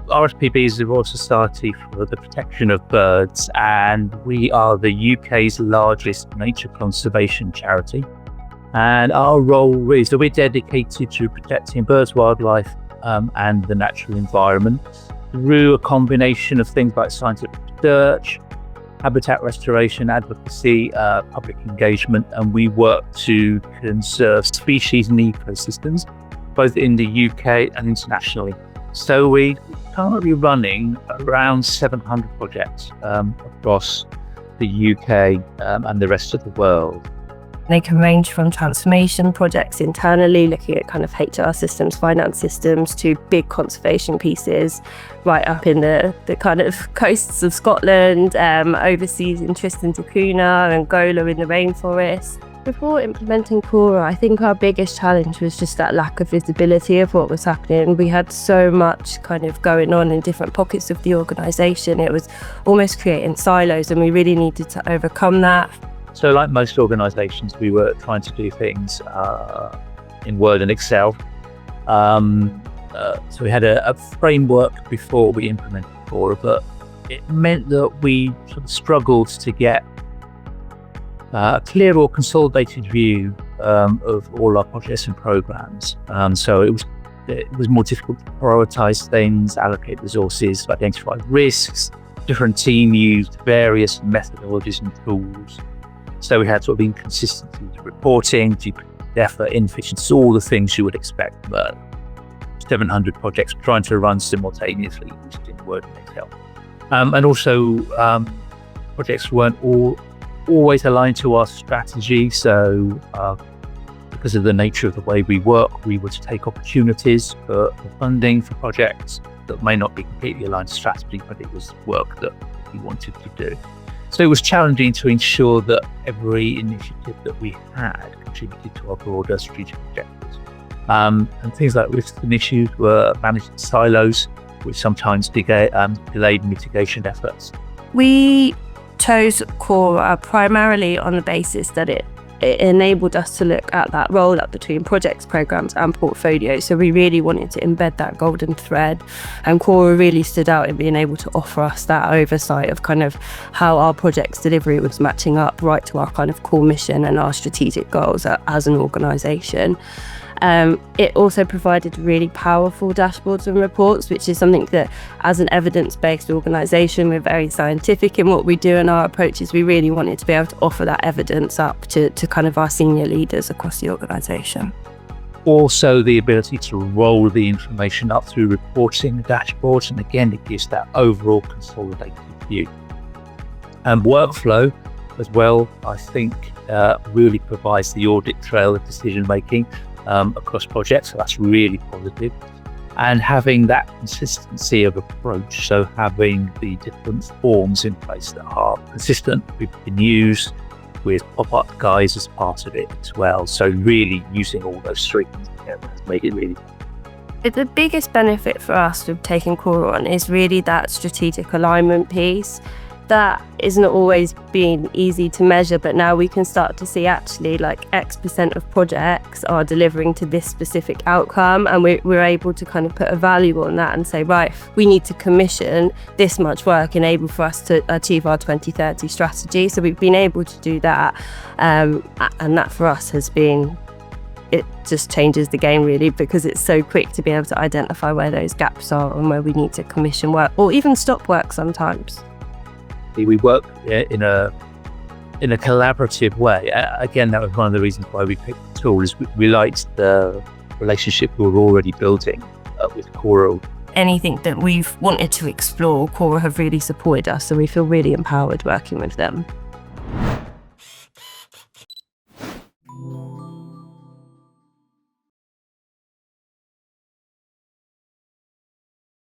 RSPB is the Royal Society for the Protection of Birds, and we are the UK's largest nature conservation charity. And our role is that we're dedicated to protecting birds, wildlife, and the natural environment through a combination of things like scientific research, habitat restoration, advocacy, public engagement, and we work to conserve species and ecosystems, both in the UK and internationally. So we're currently running around 700 projects across the UK and the rest of the world. They can range from transformation projects internally, looking at kind of HR systems, finance systems, to big conservation pieces, right up in the kind of coasts of Scotland, overseas in Tristan da Cunha and Gola in the rainforest. Before implementing Cora, I think our biggest challenge was just that lack of visibility of what was happening. We had so much kind of going on in different pockets of the organisation. It was almost creating silos, and we really needed to overcome that. So like most organisations, we were trying to do things in Word and Excel. So we had a framework before we implemented Cora, but it meant that we sort of struggled to get a clear or consolidated view of all our projects and programmes. So it was more difficult to prioritise things, allocate resources, identify risks. Different teams used various methodologies and tools. So we had sort of inconsistency in reporting, duplicate effort, inefficiency, all the things you would expect. But 700 projects trying to run simultaneously using Word and Excel. And also projects weren't always aligned to our strategy. So because of the nature of the way we work, we would take opportunities for funding for projects that may not be completely aligned to strategy, but it was work that we wanted to do. So it was challenging to ensure that every initiative that we had contributed to our broader strategic objectives. And things like risks and issues were managed in silos, which sometimes delayed mitigation efforts. We chose Cora primarily on the basis that it enabled us to look at that roll-up between projects, programmes and portfolios. So we really wanted to embed that golden thread, and Cora really stood out in being able to offer us that oversight of kind of how our projects delivery was matching up right to our kind of core mission and our strategic goals as an organisation. It also provided really powerful dashboards and reports, which is something that as an evidence-based organisation, we're very scientific in what we do and our approaches. We really wanted to be able to offer that evidence up to kind of our senior leaders across the organisation. Also the ability to roll the information up through reporting dashboards, and again it gives that overall consolidated view. And workflow as well, I think really provides the audit trail of decision making across projects, so that's really positive. And having that consistency of approach, so having the different forms in place that are consistent, we can use with pop-up guides as part of it as well. So really using all those three things together has made it really. The biggest benefit for us with taking Cora on is really that strategic alignment piece. That isn't always been easy to measure, but now we can start to see actually like X% of projects are delivering to this specific outcome, and we're able to kind of put a value on that and say, right, we need to commission this much work enable for us to achieve our 2030 strategy. So we've been able to do that, and that for us has been, it just changes the game really, because it's so quick to be able to identify where those gaps are and where we need to commission work or even stop work sometimes. We work in a collaborative way. Again, that was one of the reasons why we picked the tool, is we liked the relationship we were already building with Cora. Anything that we've wanted to explore, Cora have really supported us, so we feel really empowered working with them.